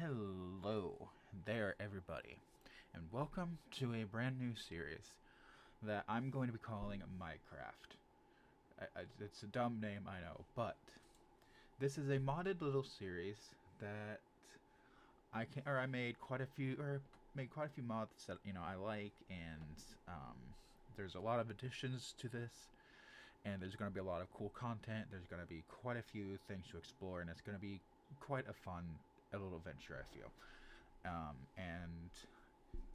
Hello there, everybody, and welcome to a brand new series that I'm going to be calling Mycraft. It's a dumb name, I know, but this is a modded little series that I made quite a few mods that I like, and there's a lot of additions to this, and there's going to be a lot of cool content. There's going to be quite a few things to explore, and it's going to be quite a little venture, I feel. And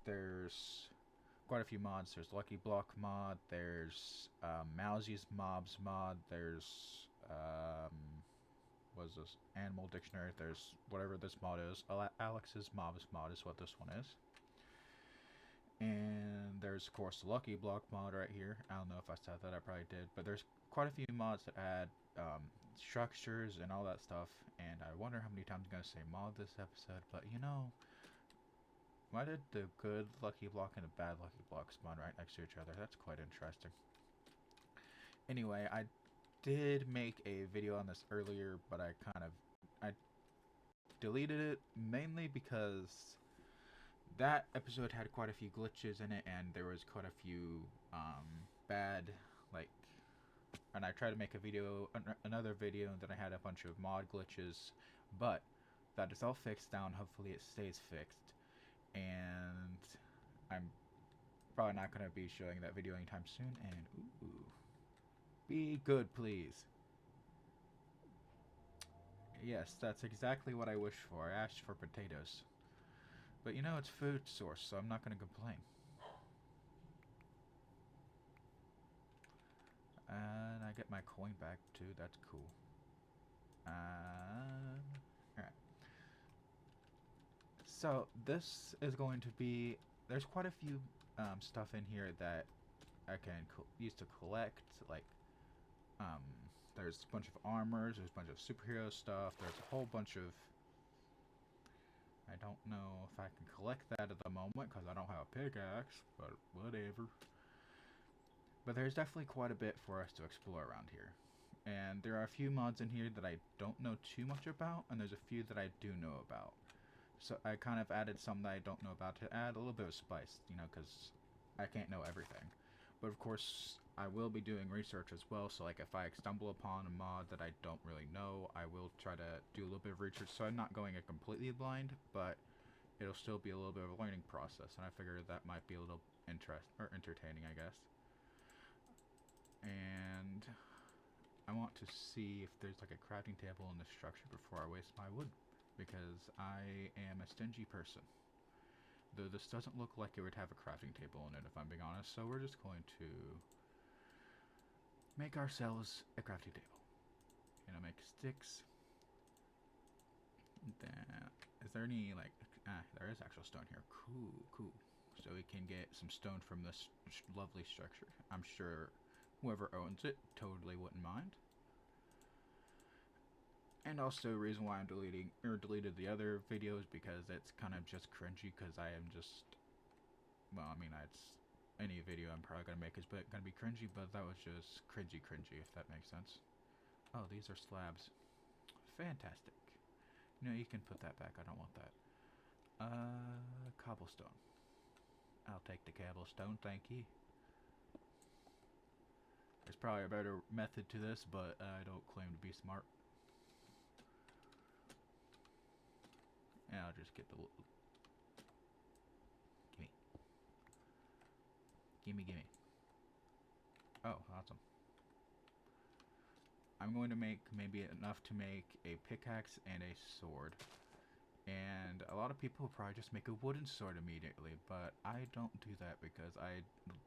there's quite a few mods. There's Lucky Block mod. There's Mousy's Mobs mod. There's what is this? Animal Dictionary. There's whatever this mod is. Alex's Mobs mod is what this one is. And there's of course the Lucky Block mod right here. I don't know if I said that. I probably did. But there's quite a few mods that add structures and all that stuff. And I wonder how many times I'm gonna say mod this episode. But why did the good Lucky Block and the bad Lucky Block spawn right next to each other? That's quite interesting. Anyway, I did make a video on this earlier, but I deleted it mainly because that episode had quite a few glitches in it, and there was quite a few bad like. And I tried to make another video, and then I had a bunch of mod glitches, but that is all fixed down. Hopefully, it stays fixed. And I'm probably not going to be showing that video anytime soon. And ooh, be good, please. Yes, that's exactly what I wish for. I asked for potatoes, but it's food source, so I'm not going to complain. And I get my coin back too. That's cool. Alright. So this is going to be. There's quite a few stuff in here that I can use to collect. Like, there's a bunch of armors. There's a bunch of superhero stuff. There's a whole bunch of. I don't know if I can collect that at the moment because I don't have a pickaxe, but whatever. But there's definitely quite a bit for us to explore around here. And there are a few mods in here that I don't know too much about, and there's a few that I do know about. So I kind of added some that I don't know about to add a little bit of spice, because I can't know everything. But of course, I will be doing research as well, so like if I stumble upon a mod that I don't really know, I will try to do a little bit of research, so I'm not going it completely blind, but it'll still be a little bit of a learning process, and I figured that might be a little entertaining, I guess. And I want to see if there's like a crafting table in the structure before I waste my wood, because I am a stingy person. Though this doesn't look like it would have a crafting table in it, if I'm being honest, so we're just going to make ourselves a crafting table. Make sticks. Then, is there any like, there is actual stone here. Cool. So we can get some stone from this lovely structure. I'm sure whoever owns it totally wouldn't mind. And also, the reason why I'm deleted the other videos because it's kind of just cringy. Because I am just, it's any video I'm probably gonna make is gonna be cringy, but that was just cringy, if that makes sense. Oh, these are slabs. Fantastic. You can put that back. I don't want that. Cobblestone. I'll take the cobblestone, thank you. There's probably a better method to this, but I don't claim to be smart. And I'll just get the. Gimme. Oh, awesome. I'm going to make maybe enough to make a pickaxe and a sword. And a lot of people probably just make a wooden sword immediately, but I don't do that because I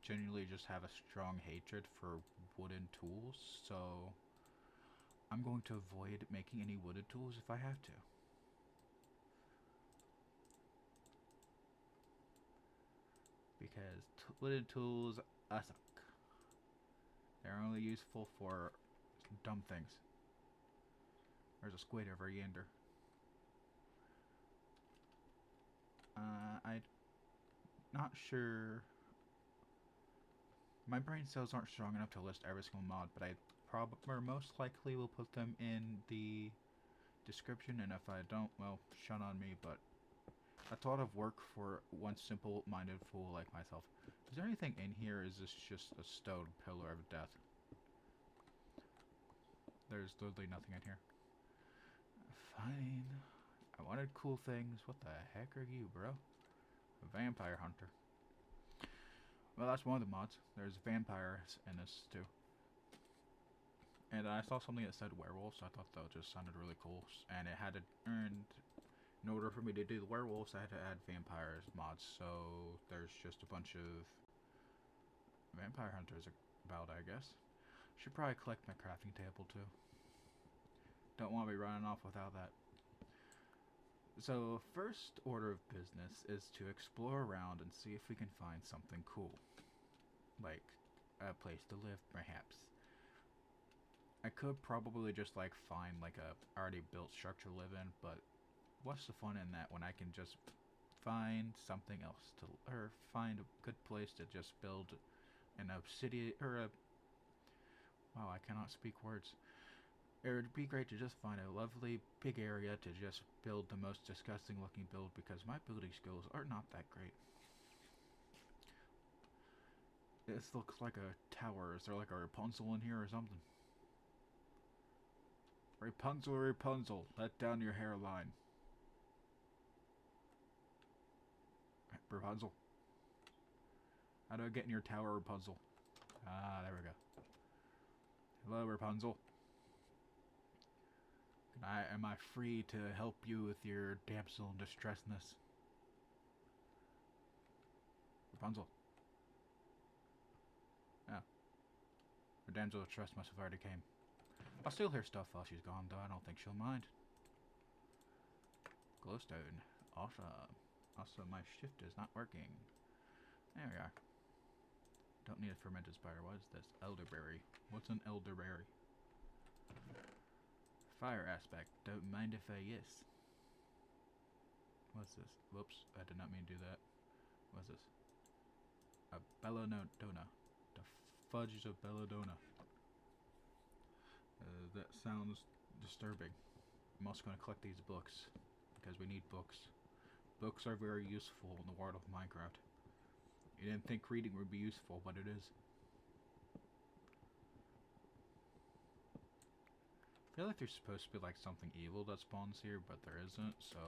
genuinely just have a strong hatred for wooden tools, so I'm going to avoid making any wooden tools if I have to. Because wooden tools suck. They're only useful for dumb things. There's a squid over yonder. I'm not sure. My brain cells aren't strong enough to list every single mod, but I most likely will put them in the description, and if I don't, well, shut on me, but a lot of work for one simple-minded fool like myself. Is there anything in here? Is this just a stone pillar of death? There's literally nothing in here. Fine. I wanted cool things. What the heck are you, bro? A vampire hunter. Well, that's one of the mods. There's vampires in this too. And I saw something that said werewolves, so I thought that just sounded really cool. And it had to earn, in order for me to do the werewolves, I had to add vampires mods. So there's just a bunch of vampire hunters about, I guess. Should probably collect my crafting table too. Don't want to be running off without that. So first order of business is to explore around and see if we can find something cool. Like a place to live, perhaps. I could probably just like find like a already built structure to live in, but what's the fun in that when I can just find something else to, or find a good place to just build an obsidian, or a, wow, I cannot speak words. It would be great to just find a lovely big area to just build the most disgusting looking build, because my building skills are not that great. This looks like a tower. Is there like a Rapunzel in here or something? Rapunzel, Rapunzel, let down your hairline. Rapunzel. How do I get in your tower, Rapunzel? Ah, there we go. Hello, Rapunzel. Am I free to help you with your damsel in distressedness? Rapunzel. Oh. Her damsel in distress must have already came. I'll still hear stuff while she's gone, though. I don't think she'll mind. Glowstone. Awesome. Also, my shift is not working. There we are. Don't need a fermented spider. What is this? Elderberry. What's an elderberry? Fire aspect. Don't mind if I yes. What's this? Whoops. I did not mean to do that. What's this? A belladonna. The fudge of belladonna. That sounds disturbing. I'm also going to collect these books, because we need books. Books are very useful in the world of Minecraft. You didn't think reading would be useful, but it is. I feel like there's supposed to be like something evil that spawns here, but there isn't, so...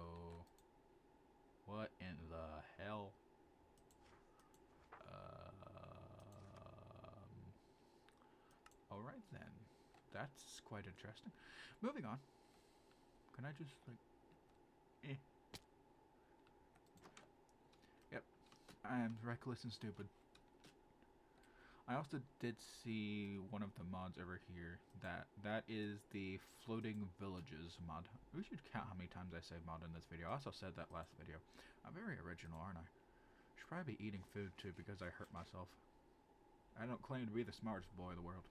What in the hell? Alright then. That's quite interesting. Moving on. Can I just, like... Yep. I am reckless and stupid. I also did see one of the mods over here. That is the floating villages mod. We should count how many times I say mod in this video. I also said that last video. I'm very original, aren't I? Should probably be eating food too, because I hurt myself. I don't claim to be the smartest boy in the world.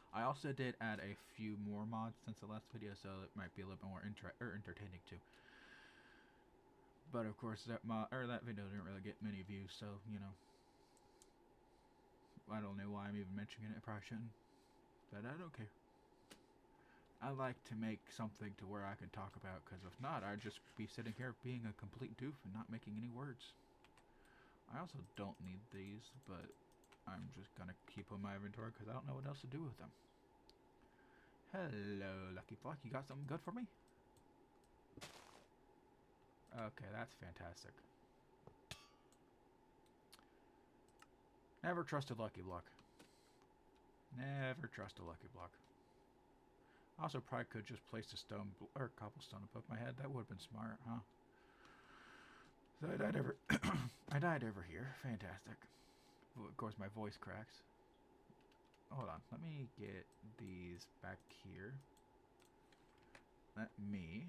I also did add a few more mods since the last video, so it might be a little bit more entertaining too. But of course, that video didn't really get many views, so you know. I don't know why I'm even mentioning it. I probably shouldn't, but I don't care. I like to make something to where I can talk about, because if not, I'd just be sitting here being a complete doof and not making any words. I also don't need these, but I'm just gonna keep them in my inventory because I don't know what else to do with them. Hello, Lucky Block. You got something good for me? Okay, that's fantastic. Never trust a Lucky Block. Never trust a Lucky Block. I also probably could just place a stone or cobblestone above my head. That would have been smart, huh? So I died over here. Fantastic. Of course, my voice cracks. Hold on. Let me get these back here. Let me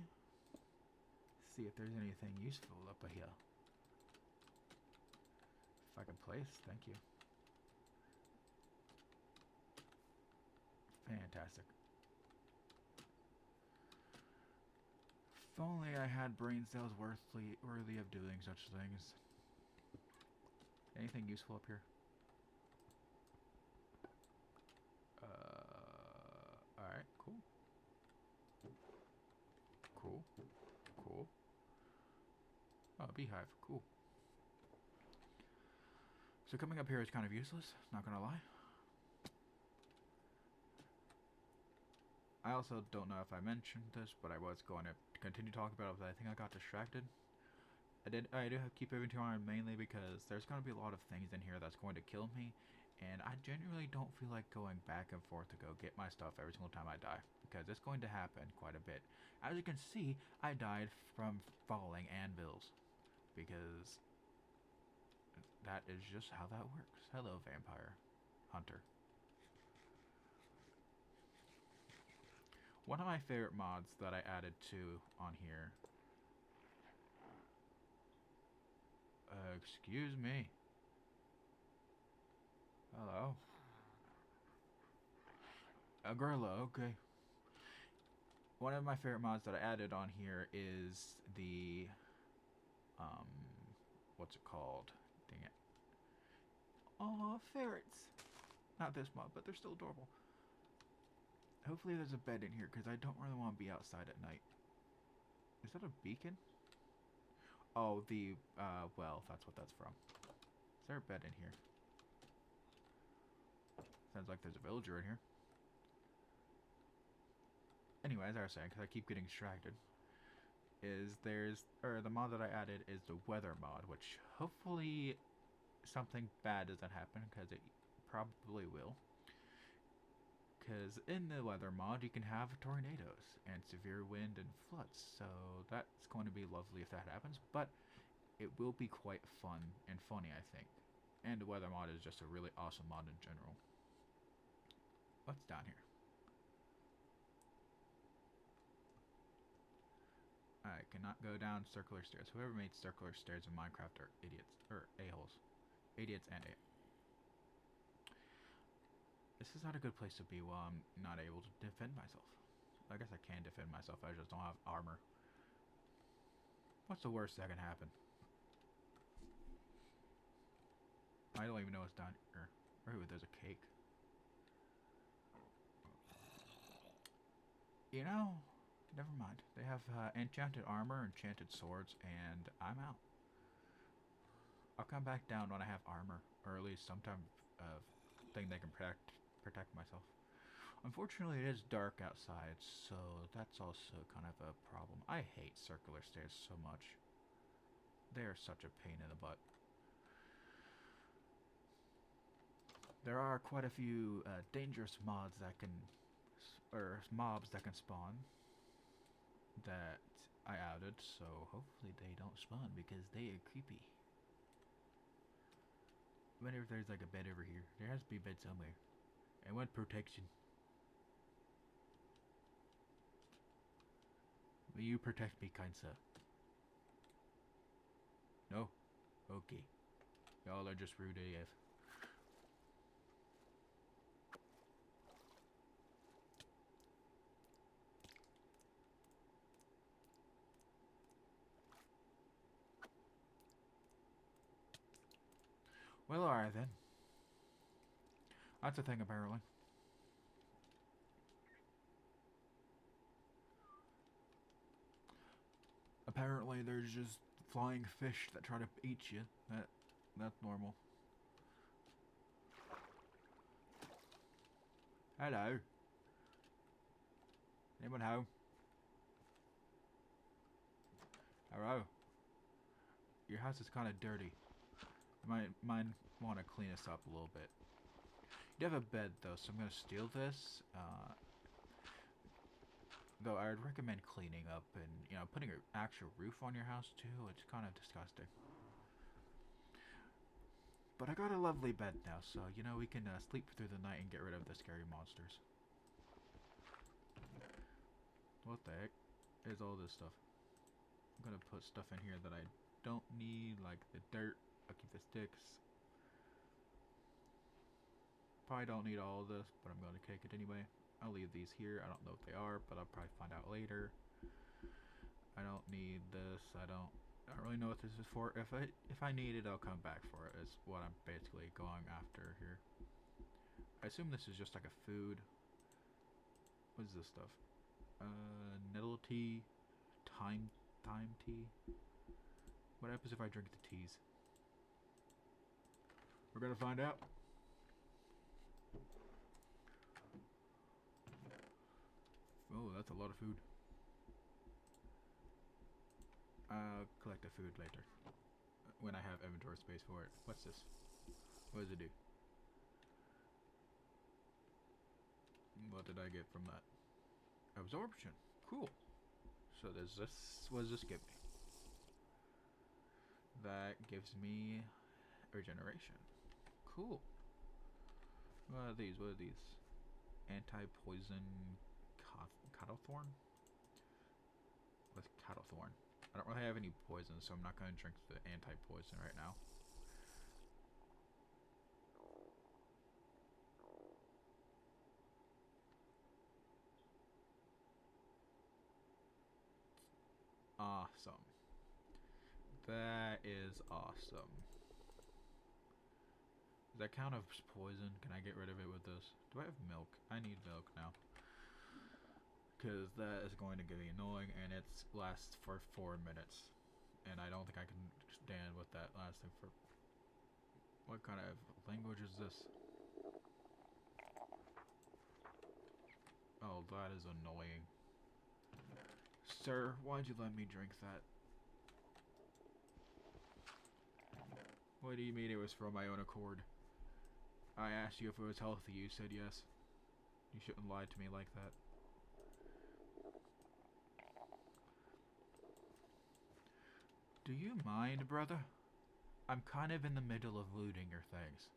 see if there's anything useful up here. If I can place, thank you. Fantastic. If only I had brain cells worthy of doing such things. Anything useful up here? Alright, cool. Cool. beehive. Cool. So coming up here is kind of useless, not gonna lie. I also don't know if I mentioned this, but I was going to continue talking about it, but I think I got distracted. I do have to keep everything on mainly because there's going to be a lot of things in here that's going to kill me, and I genuinely don't feel like going back and forth to go get my stuff every single time I die, because it's going to happen quite a bit. As you can see, I died from falling anvils, because that is just how that works. Hello, vampire hunter. One of my favorite mods that I added to on here. Excuse me. Hello. A gorilla, okay. One of my favorite mods that I added on here is the, what's it called? Dang it. Oh, ferrets. Not this mod, but they're still adorable. Hopefully there's a bed in here, because I don't really want to be outside at night. Is that a beacon? Oh, well, that's what that's from. Is there a bed in here? Sounds like there's a villager in here. Anyway, as I was saying, because I keep getting distracted, the mod that I added is the weather mod, which hopefully something bad doesn't happen, because it probably will. Because in the weather mod, you can have tornadoes and severe wind and floods, so that's going to be lovely if that happens, but it will be quite fun and funny, I think. And the weather mod is just a really awesome mod in general. What's down here? I cannot go down circular stairs. Whoever made circular stairs in Minecraft are idiots. Or a-holes. Idiots and a. This is not a good place to be while I'm not able to defend myself. I guess I can defend myself, I just don't have armor. What's the worst that can happen? I don't even know what's down here. Ooh, there's a cake. You know, never mind. They have enchanted armor, enchanted swords, and I'm out. I'll come back down when I have armor, or at least some type of thing that can protect myself. Unfortunately, it is dark outside, so that's also kind of a problem. I hate circular stairs so much. They are such a pain in the butt. There are quite a few dangerous mods that can, or mobs that can spawn that I added, so hopefully they don't spawn because they are creepy. I wonder if there's like a bed over here. There has to be a bed somewhere. And what protection? Will you protect me, kind sir? No? Okay. Y'all are just rude AF. Well, alright then. That's a thing, apparently. Apparently, there's just flying fish that try to eat you. That's normal. Hello. Anyone home? Hello. Your house is kind of dirty. You might want to clean this up a little bit. You have a bed though, so I'm gonna steal this. Though I would recommend cleaning up and putting an actual roof on your house too. It's kind of disgusting. But I got a lovely bed now, so we can sleep through the night and get rid of the scary monsters. What the heck is all this stuff? I'm gonna put stuff in here that I don't need, like the dirt. I'll keep the sticks. Probably don't need all of this, but I'm gonna take it anyway. I'll leave these here. I don't know what they are, but I'll probably find out later. I don't need this. I don't really know what this is for. If I need it, I'll come back for it. Is what I'm basically going after here. I assume this is just like a food. What is this stuff? Nettle tea, thyme tea. What happens if I drink the teas? We're gonna find out. Oh, that's a lot of food. I'll collect the food later. When I have inventory space for it. What's this? What does it do? What did I get from that? Absorption. Cool. So there's this. What does this give me? That gives me regeneration. Cool. What are these? What are these? Anti-poison cattlethorn? What's cattlethorn? I don't really have any poison, so I'm not going to drink the anti-poison right now. Awesome. That is awesome. Does that count as poison? Can I get rid of it with this? Do I have milk? I need milk now. Because that is going to get annoying, and it lasts for 4 minutes. And I don't think I can stand with that lasting for... What kind of language is this? Oh, that is annoying. Sir, why'd you let me drink that? What do you mean it was from my own accord? I asked you if it was healthy, you said yes. You shouldn't lie to me like that. Do you mind, brother? I'm kind of in the middle of looting your things.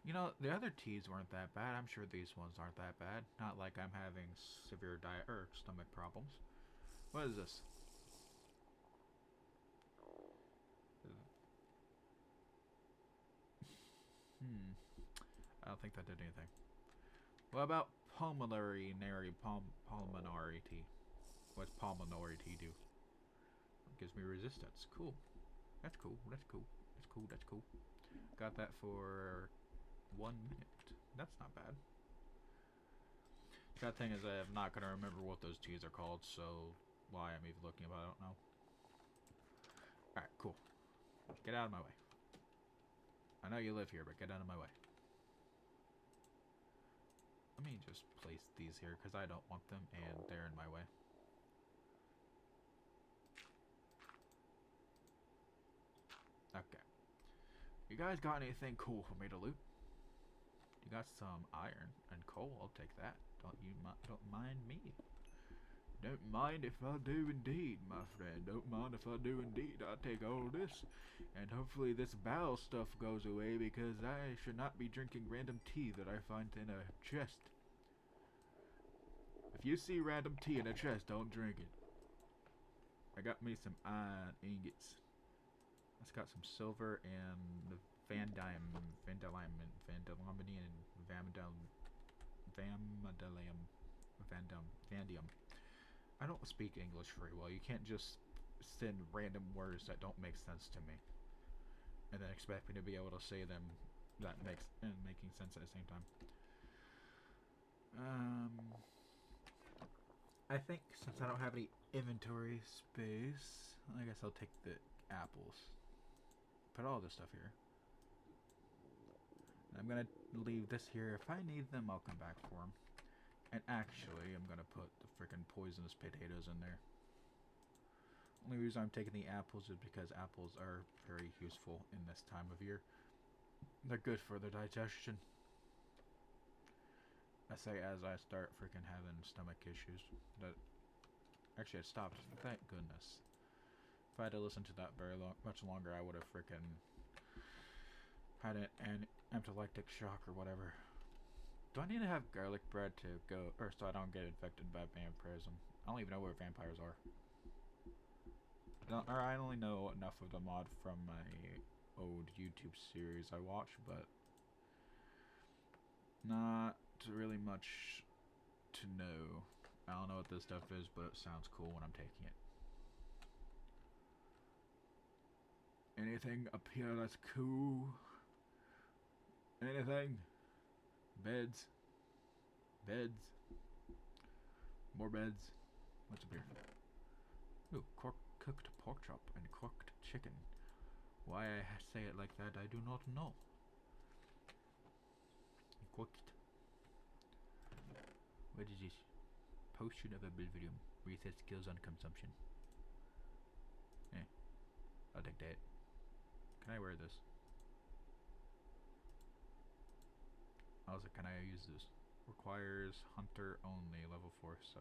You know, the other teas weren't that bad. I'm sure these ones aren't that bad. Not like I'm having severe diet or stomach problems. What is this? I don't think that did anything. What about pulmonary tea? What's pulmonary tea do? It gives me resistance. Cool. That's cool. That's cool. That's cool. That's cool. Got that for 1 minute. That's not bad. The thing is, I'm not gonna remember what those teas are called, so why I'm even looking about it, I don't know. Alright, cool. Get out of my way. I know you live here, but get out of my way. Let me just place these here, because I don't want them, and they're in my way. Okay. You guys got anything cool for me to loot? You got some iron and coal, I'll take that. Don't mind me. Don't mind if I do indeed, my friend. Don't mind if I do indeed. I'll take all this. And hopefully this bowel stuff goes away, because I should not be drinking random tea that I find in a chest. If you see random tea in a chest, don't drink it. I got me some iron ingots. It's got some silver and vanadium, I don't speak English very well. You can't just send random words that don't make sense to me, and then expect me to be able to say them making sense at the same time. I think since I don't have any inventory space, I guess I'll take the apples. Put all this stuff here. I'm gonna leave this here. If I need them, I'll come back for them. And actually, I'm gonna put the freaking poisonous potatoes in there. Only reason I'm taking the apples is because apples are very useful in this time of year. They're good for the digestion. I say as I start freaking having stomach issues. That actually, it stopped. Thank goodness. If I had to listen to that much longer, I would have freaking had an anaphylactic shock or whatever. Do I need to have garlic bread to go, or so I don't get infected by vampirism? I don't even know where vampires are. I only know enough of the mod from my old YouTube series I watched, but not really much to know. I don't know what this stuff is, but it sounds cool when I'm taking it. Anything up here that's cool? Anything? Beds. Beds. More beds. What's up here? Ooh, cooked pork chop and cooked chicken. Why I say it like that, I do not know. Cooked. What is this? Potion of Oblivion. Reset skills on consumption. Eh. I'll take that. Can I wear this? Also, can I use this? Requires hunter only, level 4. So,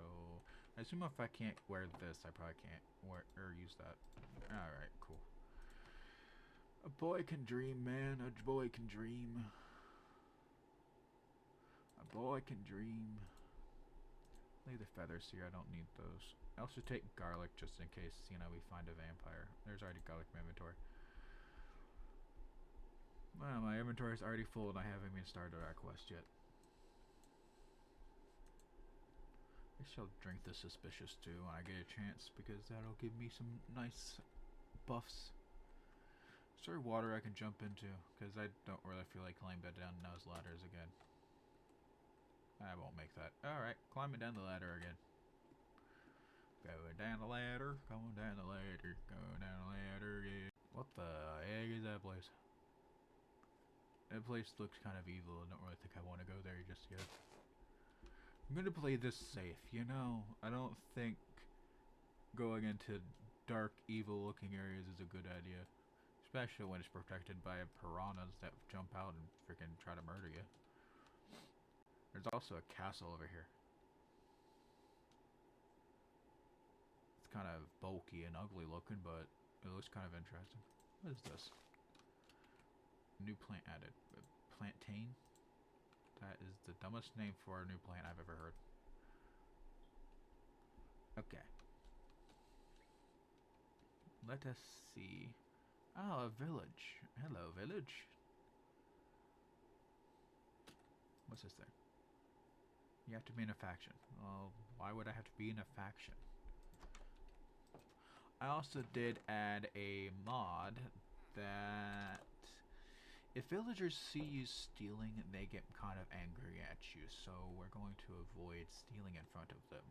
I assume if I can't wear this, I probably can't wear or use that. Alright, cool. A boy can dream, man. A boy can dream. A boy can dream. Leave the feathers here. I don't need those. I also take garlic just in case, you know, we find a vampire. There's already garlic in my inventory. Well, my inventory is already full and I haven't even started our quest yet. I shall drink the suspicious too when I get a chance because that'll give me some nice buffs. Is there water I can jump into? Because I don't really feel like climbing down those ladders again. I won't make that. Alright, climbing down the ladder again. Going down the ladder, going down the ladder, going down the ladder, yeah. What the heck is that place? That place looks kind of evil. I don't really think I want to go there just yet. I'm gonna play this safe, you know? I don't think going into dark, evil-looking areas is a good idea. Especially when it's protected by piranhas that jump out and freaking try to murder you. There's also a castle over here. It's kind of bulky and ugly looking, but it looks kind of interesting. What is this? New plant added. Plantain? That is the dumbest name for a new plant I've ever heard. Okay. Let us see. Oh, a village. Hello, village. What's this thing? You have to be in a faction. Well, why would I have to be in a faction? I also did add a mod that if villagers see you stealing, they get kind of angry at you, so we're going to avoid stealing in front of them.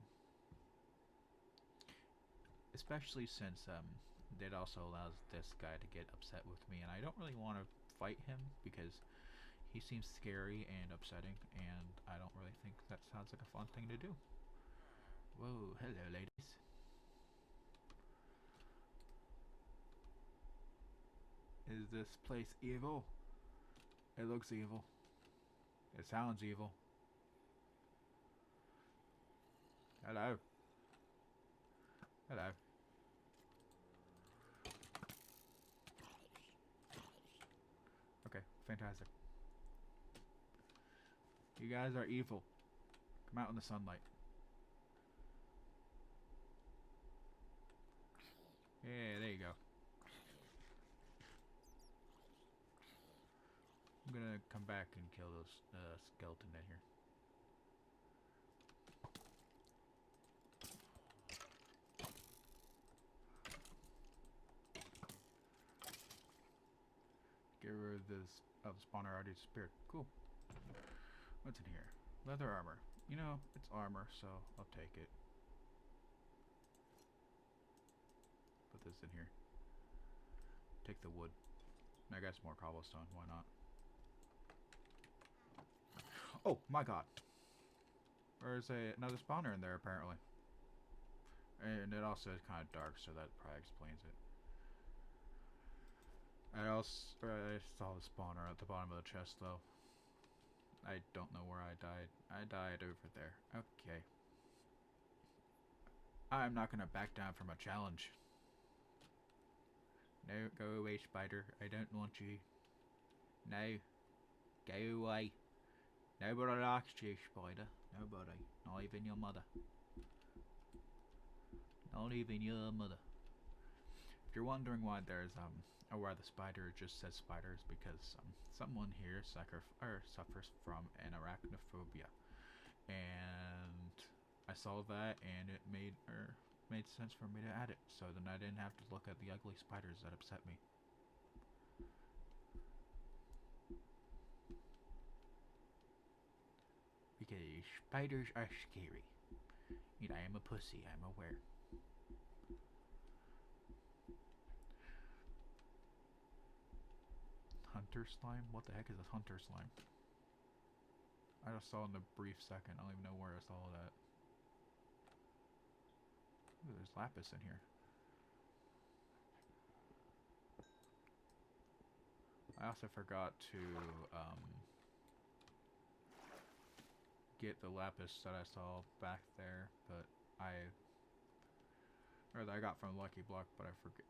Especially since it also allows this guy to get upset with me, and I don't really want to fight him because he seems scary and upsetting, and I don't really think that sounds like a fun thing to do. Whoa, hello ladies. Is this place evil? It looks evil. It sounds evil. Hello. Hello. Okay, fantastic. You guys are evil. Come out in the sunlight. Yeah, there you go. I'm gonna come back and kill those skeleton in here. Get rid of this. Oh, the spawner already disappeared. Cool. What's in here? Leather armor. You know, it's armor, so I'll take it. Put this in here. Take the wood. I got some more cobblestone. Why not? Oh my god. There's another spawner in there apparently. And it also is kind of dark, so that probably explains it. I saw the spawner at the bottom of the chest though. I don't know where I died. I died over there. Okay. I'm not gonna back down from a challenge. No, go away, spider. I don't want you. No. Go away. Nobody likes you, spider. Nobody. Not even your mother. Not even your mother. If you're wondering why there's or why the spider just says spiders, because someone here suffers from an arachnophobia, and I saw that, and it made sense for me to add it, so then I didn't have to look at the ugly spiders that upset me. Because spiders are scary. And I am a pussy, I'm aware. hunter slime? What the heck is this hunter slime? I just saw it in a brief second. I don't even know where I saw that. Ooh, there's lapis in here. I also forgot to get the lapis that I saw back there, but that I got from Lucky Block, but I forget.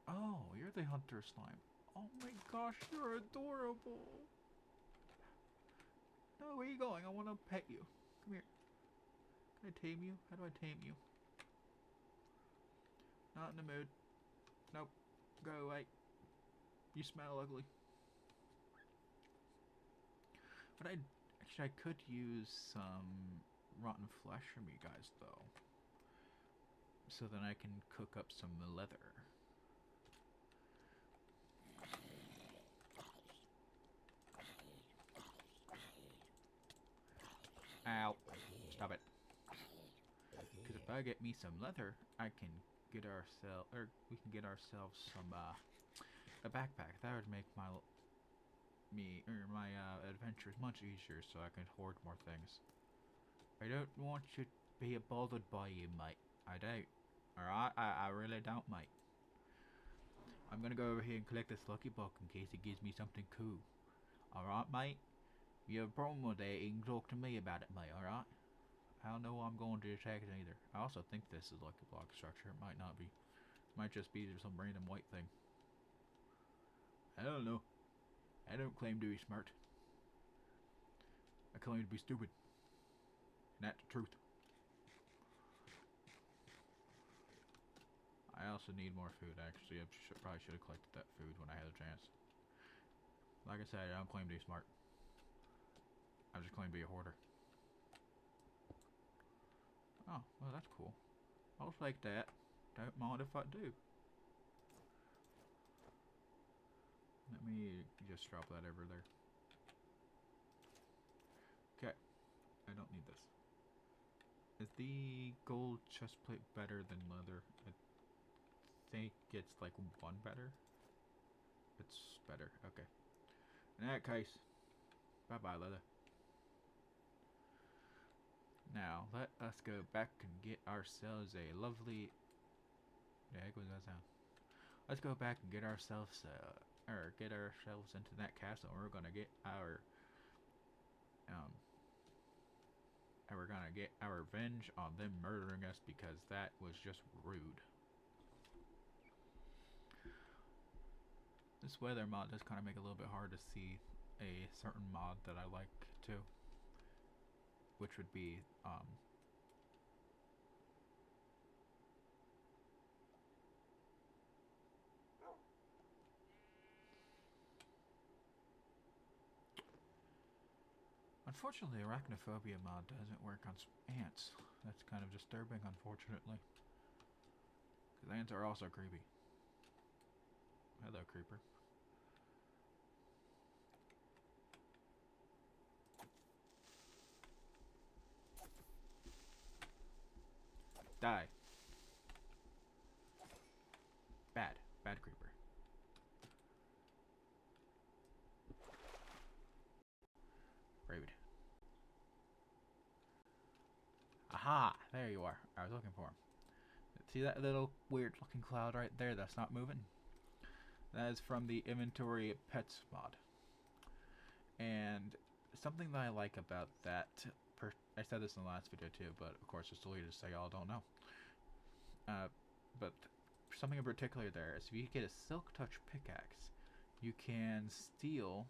Oh, you're the hunter slime. Oh my gosh, you're adorable. No, where are you going? I want to pet you. Come here. Can I tame you? How do I tame you? Not in the mood. Nope. Go away. You smell ugly. But I could use some rotten flesh from you guys, though. So then I can cook up some leather. Ow. Stop it. Because if I get me some leather, I can get ourselves, or we can get ourselves some, a backpack. That would make my adventures much easier, so I can hoard more things. I don't want to be bothered by you, mate. I don't. Alright? I really don't, mate. I'm gonna go over here and collect this lucky block in case it gives me something cool. Alright, mate? If you have a problem with that, you can talk to me about it, mate, alright? I don't know I'm going to attack it either. I also think this is lucky block structure. It might not be. It might just be some random white thing. I don't know. I don't claim to be smart. I claim to be stupid. And that's the truth. I also need more food, actually. I probably should have collected that food when I had a chance. Like I said, I don't claim to be smart. I just claim to be a hoarder. Oh, well that's cool. I'll take that. Don't mind if I do. Let me just drop that over there. Okay. I don't need this. Is the gold chest plate better than leather? I think it's like one better. It's better. Okay. In that case, bye-bye, leather. Now, let us go back and get ourselves a lovely... The heck was that sound? Let's go back and get ourselves, into that castle. We're gonna get our, and we're gonna get our revenge on them murdering us because that was just rude. This weather mod does kind of make it a little bit hard to see a certain mod that I like too, which would be, unfortunately, arachnophobia mod doesn't work on ants. That's kind of disturbing, unfortunately. Because ants are also creepy. Hello, creeper. Die. Bad. Bad creeper. Rude. Aha! There you are. I was looking for him. See that little weird looking cloud right there that's not moving? That is from the inventory pets mod. And something that I like about that, I said this in the last video too, but of course it's deleted so y'all don't know. But something in particular there is if you get a silk touch pickaxe, you can steal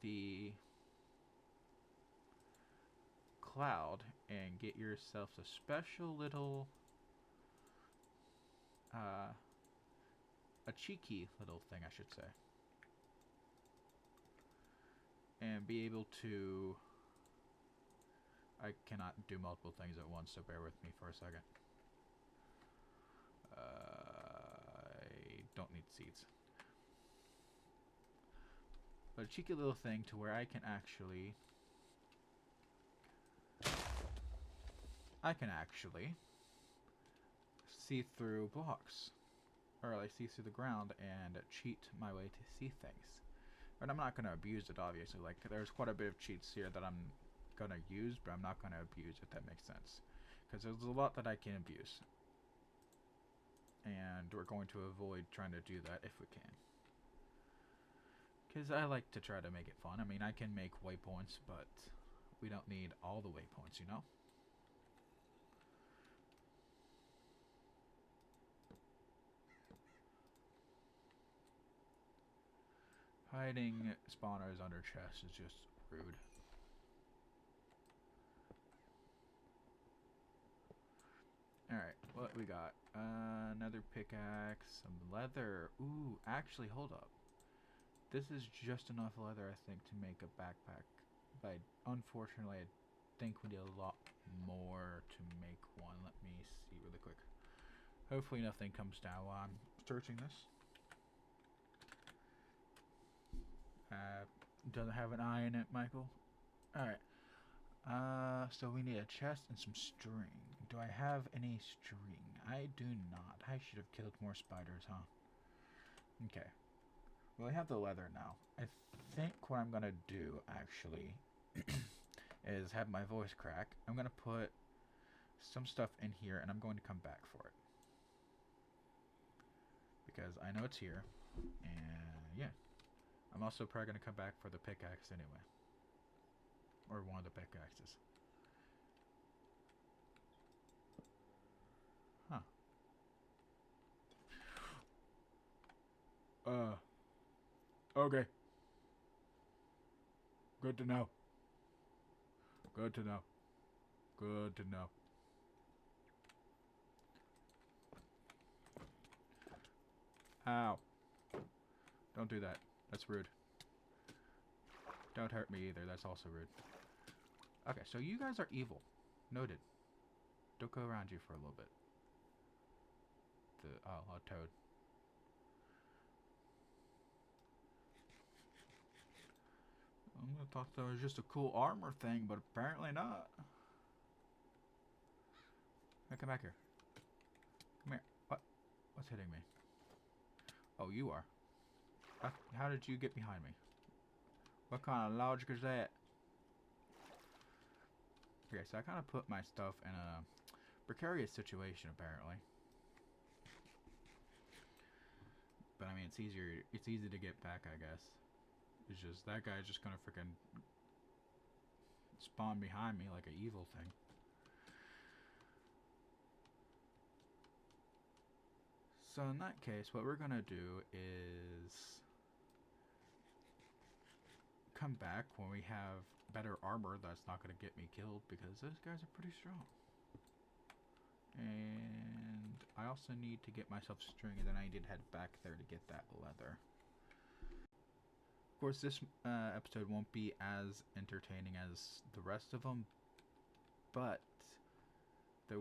the cloud and get yourself a special little a cheeky little thing, I should say, and be able to... I cannot do multiple things at once, so bear with me for a second. I don't need seeds. But a cheeky little thing to where I can actually see through blocks. Or like see through the ground and cheat my way to see things. And I'm not gonna abuse it, obviously. Like, there's quite a bit of cheats here that I'm gonna use, but I'm not gonna abuse, if that makes sense. Because there's a lot that I can abuse. And we're going to avoid trying to do that if we can. Because I like to try to make it fun. I mean, I can make waypoints, but we don't need all the waypoints, you know? Hiding spawners under chests is just rude. Alright, what we got? Another pickaxe, some leather. Ooh, actually, hold up. This is just enough leather, I think, to make a backpack. But unfortunately, I think we need a lot more to make one. Let me see really quick. Hopefully nothing comes down while I'm searching this. Doesn't have an eye in it, Michael. Alright. So we need a chest and some string. Do I have any string? I do not. I should have killed more spiders, huh? Okay. Well, I have the leather now. I think what I'm gonna do, actually, is have my voice crack. I'm gonna put some stuff in here, and I'm going to come back for it. Because I know it's here, and yeah. I'm also probably gonna come back for the pickaxe anyway. Or one of the pickaxes. Huh. Okay. Good to know. Good to know. Good to know. Ow. Don't do that. That's rude. Don't hurt me either. That's also rude. Okay, so you guys are evil. Noted. Don't go around you for a little bit. A toad. I thought that was just a cool armor thing, but apparently not. Hey, come back here. Come here. What? What's hitting me? Oh, you are. How did you get behind me? What kind of logic is that? Okay, so I kind of put my stuff in a precarious situation, apparently. But I mean, it's easy to get back, I guess. It's just, that guy's just gonna freaking spawn behind me like an evil thing. So in that case, what we're gonna do is come back when we have better armor that's not gonna get me killed, because those guys are pretty strong. And I also need to get myself string, and then I need to head back there to get that leather. Of course, this episode won't be as entertaining as the rest of them, but we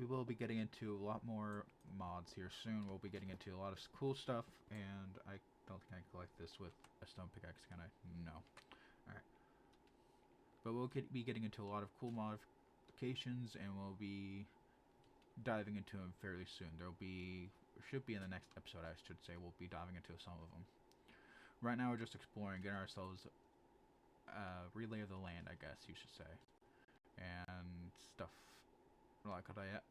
will be getting into a lot more mods here soon. We'll be getting into a lot of cool stuff, and I don't think I can collect this with a stone pickaxe, can I? No. Alright. But we'll be getting into a lot of cool modifications, and we'll be diving into them fairly soon. Should be in the next episode, I should say. We'll be diving into some of them. Right now, we're just exploring, getting ourselves a relay of the land, I guess you should say. And stuff like that.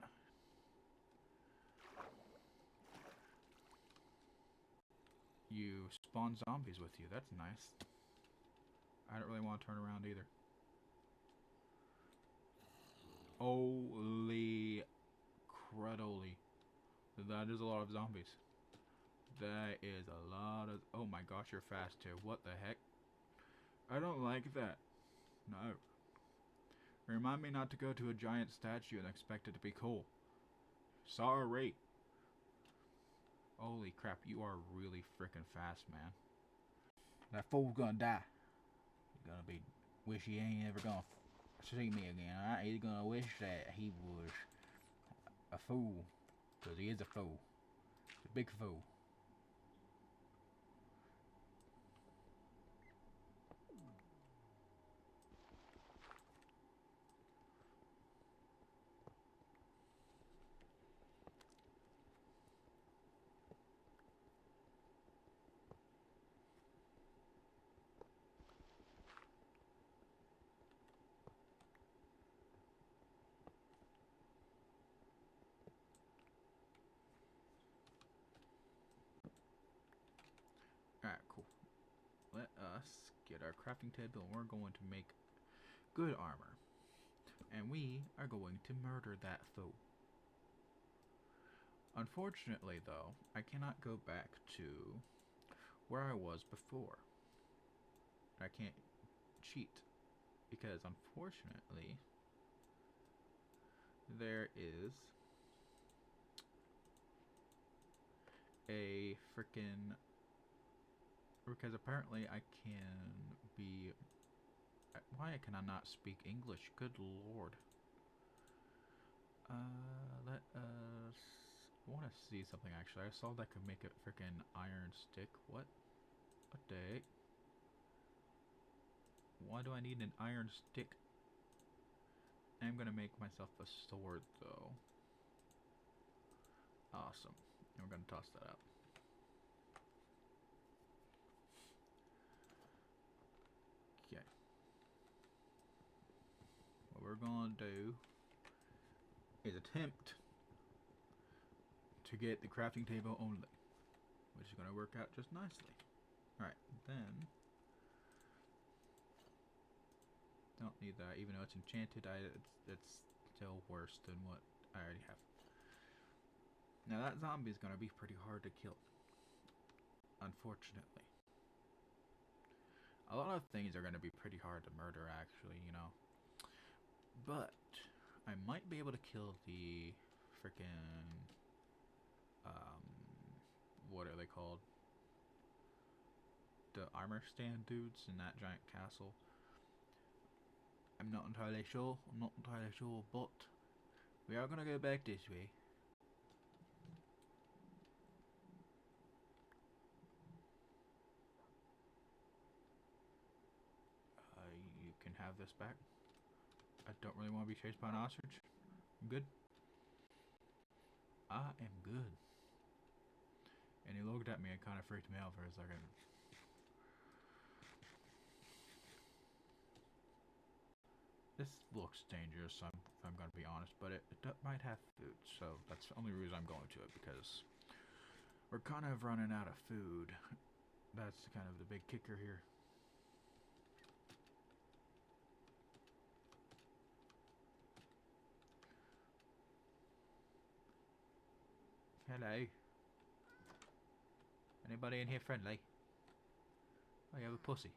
You spawn zombies with you. That's nice. I don't really want to turn around either. Holy crudoli. That is a lot of zombies. That is a lot of... Oh my gosh, you're fast too. What the heck? I don't like that. No. Remind me not to go to a giant statue and expect it to be cool. Sorry. Holy crap, you are really freaking fast, man. That fool's gonna die. He's gonna be... Wish he ain't ever gonna see me again, alright? He's gonna wish that he was a fool. Because he is a fool. He's a big fool. Alright, cool. Let us get our crafting table and we're going to make good armor. And we are going to murder that foe. Unfortunately, though, I cannot go back to where I was before. I can't cheat because, unfortunately, there is a freaking... Because apparently I can be... Why can I not speak English? Good lord. Let us... I want to see something actually. I saw that I could make a freaking iron stick. What? What the heck? Why do I need an iron stick? I'm gonna make myself a sword though. Awesome. And we're gonna toss that out. Okay. What we're gonna do is attempt to get the crafting table only, which is gonna work out just nicely. Alright, then don't need that, even though it's enchanted. It's still worse than what I already have. Now that zombie is gonna be pretty hard to kill, unfortunately. A lot of things are gonna be pretty hard to murder, actually, you know. But I might be able to kill the freaking what are they called? The armor stand dudes in that giant castle. I'm not entirely sure. But we are gonna go back this way. You can have this back. I don't really want to be chased by an ostrich. I'm good. I am good. And he looked at me and kind of freaked me out for a second. This looks dangerous, if I'm going to be honest, but it might have food, so that's the only reason I'm going to it, because we're kind of running out of food. That's kind of the big kicker here. Hello. Anybody in here friendly? Oh, you have a pussy.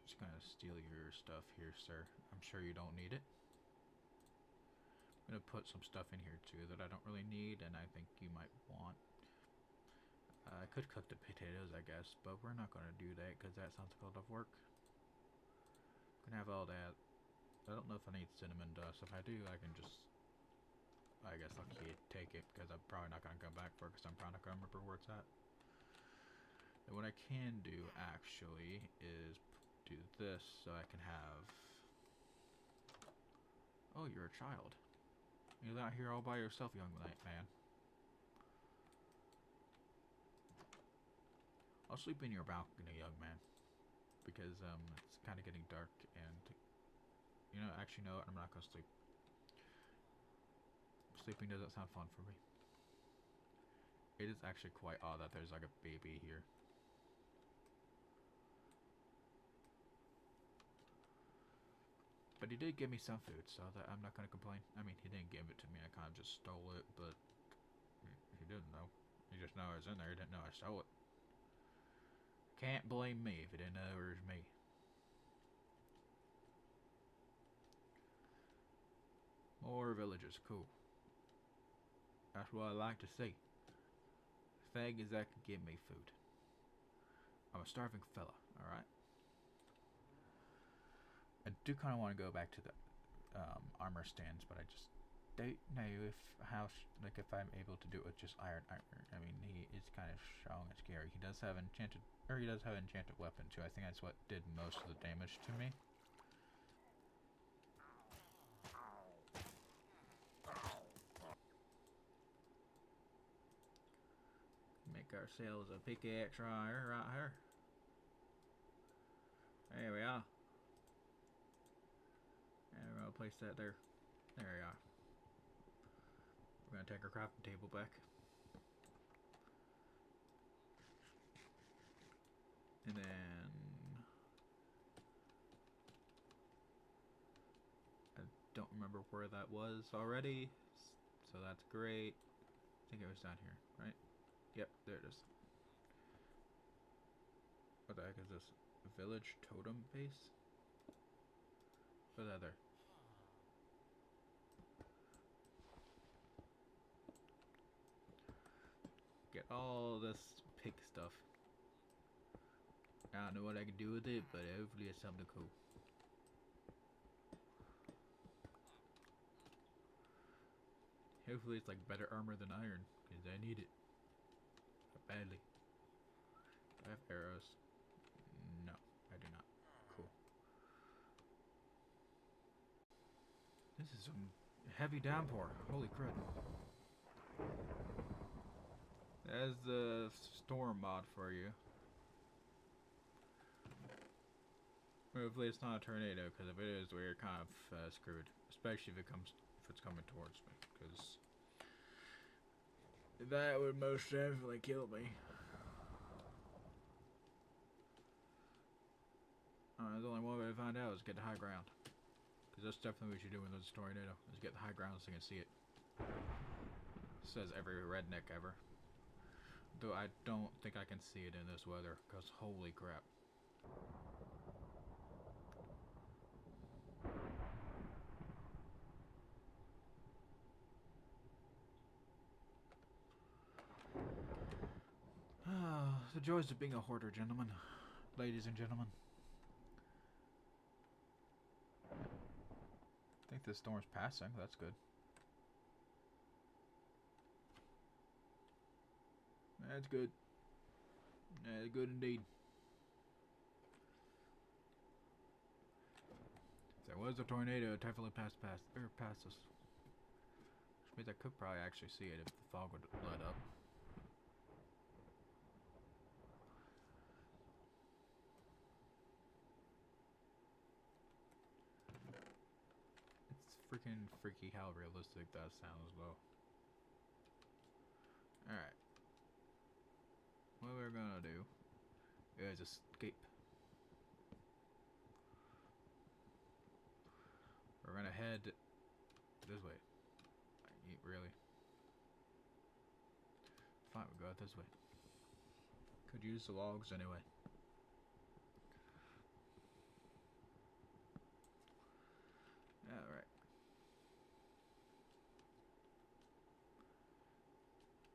Just gonna steal your stuff here, sir. I'm sure you don't need it. I'm gonna put some stuff in here too that I don't really need and I think you might want. I could cook the potatoes, I guess, but we're not gonna do that because that sounds like a lot of work. Gonna have all that. I don't know if I need cinnamon dust. If I do, I can just, I guess I'll take it because I'm probably not gonna come back for it because I'm probably not gonna remember where it's at. And what I can do actually is do this so I can have... Oh, you're a child. You're out here all by yourself, young man. I'll sleep in your balcony, young man. Because, it's kind of getting dark and... You know, actually, no, I'm not gonna sleep. Sleeping doesn't sound fun for me. It is actually quite odd that there's like a baby here. But he did give me some food, so that I'm not gonna complain. I mean, he didn't give it to me, I kind of just stole it, but... He didn't know. He just knew I was in there, he didn't know I stole it. Can't blame me if he didn't know it was me. More villages, cool. That's what I like to see. Thing is that can give me food. I'm a starving fella, alright? I do kind of want to go back to the armor stands, but I just don't know if if I'm able to do it with just iron armor. I mean, he is kind of strong and scary. He does have enchanted weapon too. I think that's what did most of the damage to me. Make ourselves a pickaxe right here. There we are. And we're gonna place that there. There we are. We're gonna take our crafting table back. And then I don't remember where that was already, so that's great. I think it was down here, right? Yep, there it is. What the heck is this? Village totem base? What's that there? Get all this pig stuff. I don't know what I can do with it, but hopefully it's something cool. Hopefully it's like better armor than iron, because I need it. Badly. Do I have arrows? No, I do not. Cool. This is some heavy downpour. Holy crud. There's the storm mod for you. Hopefully it's not a tornado, because if it is, we're kind of screwed. Especially if it's coming towards me, because that would most definitely kill me. The only one way to find out is get to high ground. Because that's definitely what you do when there's a tornado, is get the high ground so you can see it. Says every redneck ever. Though I don't think I can see it in this weather, because holy crap. The joys of being a hoarder, gentlemen. Ladies and gentlemen. I think this storm's passing, that's good. That's good. That's good indeed. If there was a tornado, it definitely passed us. Which means I could probably actually see it if the fog would let up. It's freaking freaky how realistic that sounds, though. Alright. What we're gonna do is escape. We're gonna head this way. Really? Fine, we'll go this way. Could use the logs anyway. Alright.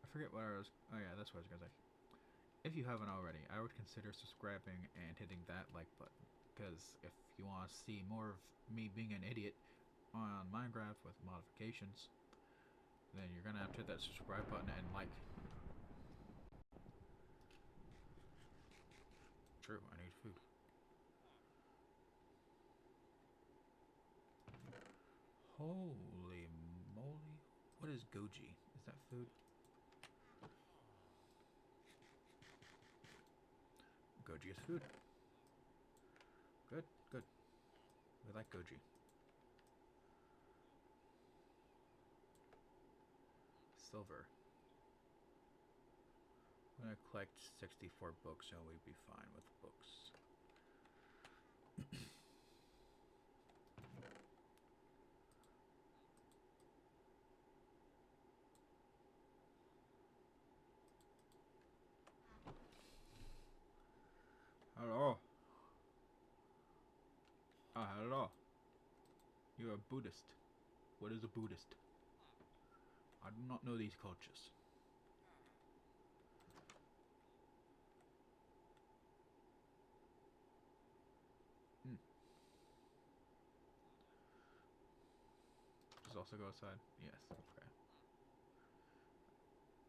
I forget what I was... Oh yeah, that's what I was gonna say. If you haven't already, I would consider subscribing and hitting that like button. Because if you want to see more of me being an idiot on Minecraft with modifications, then you're gonna have to hit that subscribe button and like. True, I need food. Holy moly. What is goji? Is that food? Goji is food. Good, good. We like goji. Silver. I'm gonna collect 64 books and we'd be fine with books. Hello. Hello. You're a Buddhist. What is a Buddhist? I do not know these cultures. Just also go outside? Yes, okay.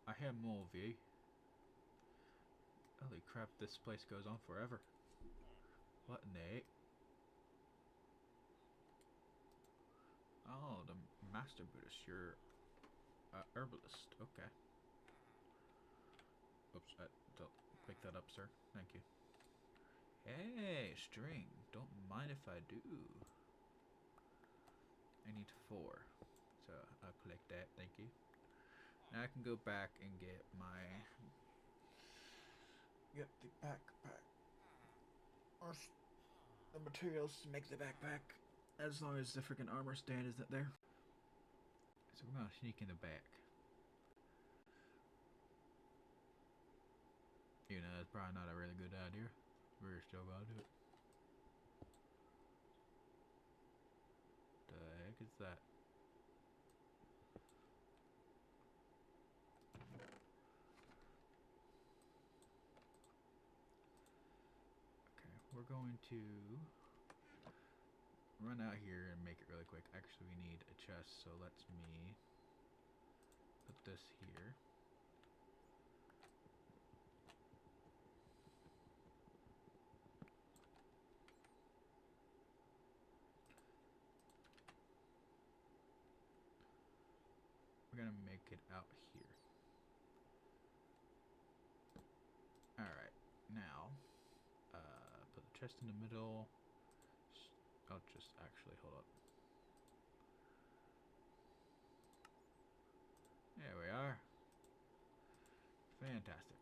I hear movie. Holy crap, this place goes on forever. What, Nate? Oh, the Master Buddhist. You're a herbalist. Okay. Oops, don't pick that up, sir. Thank you. Hey, string. Don't mind if I do. I need 4. So I'll collect that. Thank you. Now I can go back and get my... Get the backpack. or the materials to make the backpack, as long as the freaking armor stand isn't there. So we're gonna sneak in the back. You know, it's probably not a really good idea. We're still gonna do it. The heck is that? Okay, we're going to run out here and make it really quick. Actually, we need a chest, so let me put this here. We're gonna make it out here. Alright, now, put the chest in the middle. I'll just actually, hold up. There we are. Fantastic.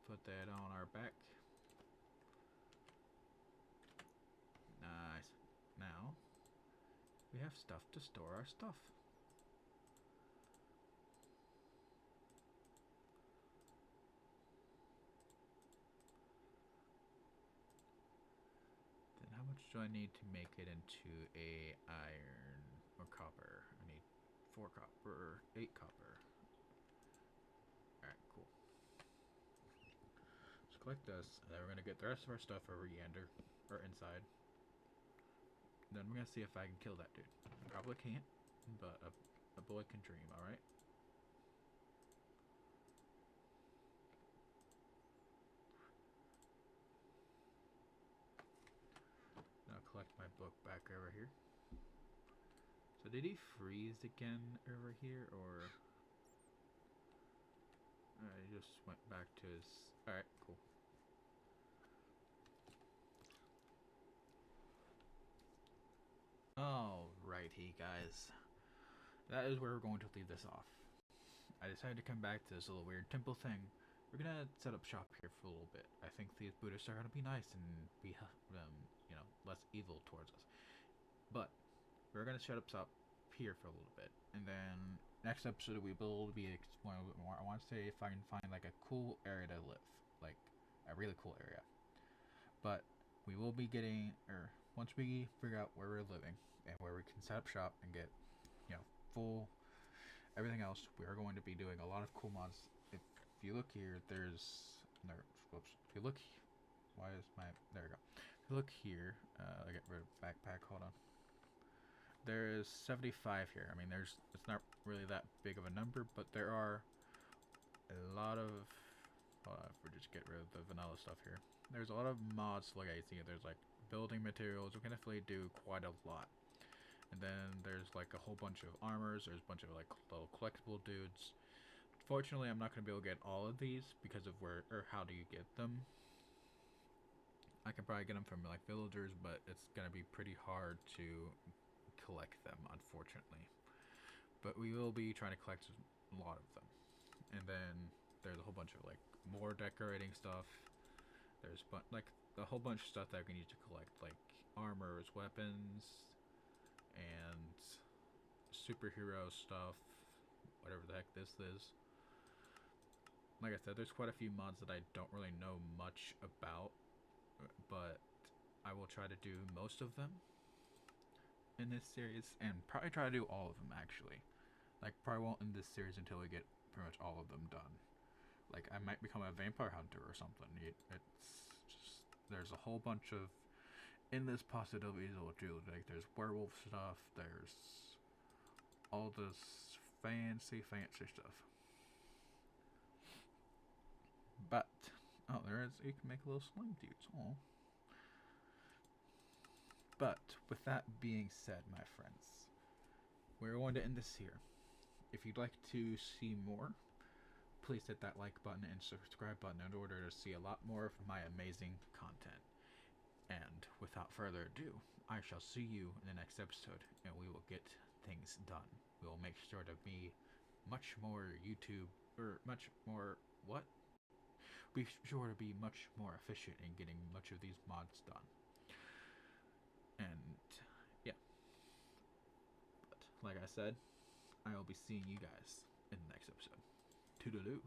Put that on our back. Nice. Now, we have stuff to store our stuff. Then how much do I need to make it into a iron or copper? I need 4 copper, 8 copper. Alright, cool. Let's collect this, and then we're gonna get the rest of our stuff over yonder, or inside. Then we're gonna see if I can kill that dude. Probably can't, but a boy can dream, alright? Now collect my book back over here. So did he freeze again over here, or... he just went back to his... Alright, cool. Alrighty, guys. That is where we're going to leave this off. I decided to come back to this little weird temple thing. We're gonna set up shop here for a little bit. I think these Buddhists are gonna be nice and be, you know, less evil towards us. But we're gonna set up shop here for a little bit, and then next episode we will be exploring a little bit more. I want to say if I can find like a cool area to live, like a really cool area. But we will be getting, or once we figure out where we're living and where we can set up shop and get, you know, full everything else, we are going to be doing a lot of cool mods. If you look here, whoops. If you look, why is my, there we go. If you look here, I get rid of backpack, hold on. There is 75 here. I mean, it's not really that big of a number, but there are a lot of, hold on, if we just get rid of the vanilla stuff here. There's a lot of mods to look at. You see, there's like building materials. We can definitely do quite a lot. And then there's like a whole bunch of armors. There's a bunch of like little collectible dudes. Fortunately, I'm not going to be able to get all of these because of where, or how do you get them. I can probably get them from like villagers, but it's going to be pretty hard to collect them, unfortunately. But we will be trying to collect a lot of them. And then there's a whole bunch of like more decorating stuff. There's like a whole bunch of stuff that we need to collect, like armors, weapons, and superhero stuff, whatever the heck this is. Like I said, there's quite a few mods that I don't really know much about, but I will try to do most of them in this series, and probably try to do all of them actually. Like, probably won't end this series until we get pretty much all of them done. Like, I might become a vampire hunter or something. It's just, there's a whole bunch of endless possibilities we'll do. Like, there's werewolf stuff, there's all this fancy stuff. But, oh, there is, you can make little slime dudes. Oh. But, with that being said, my friends, we're going to end this here. If you'd like to see more, please hit that like button and subscribe button in order to see a lot more of my amazing content. And without further ado, I shall see you in the next episode, and we will get things done. We will make sure to be much more YouTube, or much more, what? be sure to be much more efficient in getting much of these mods done. And yeah, but like I said, I will be seeing you guys in the next episode. Toodaloo.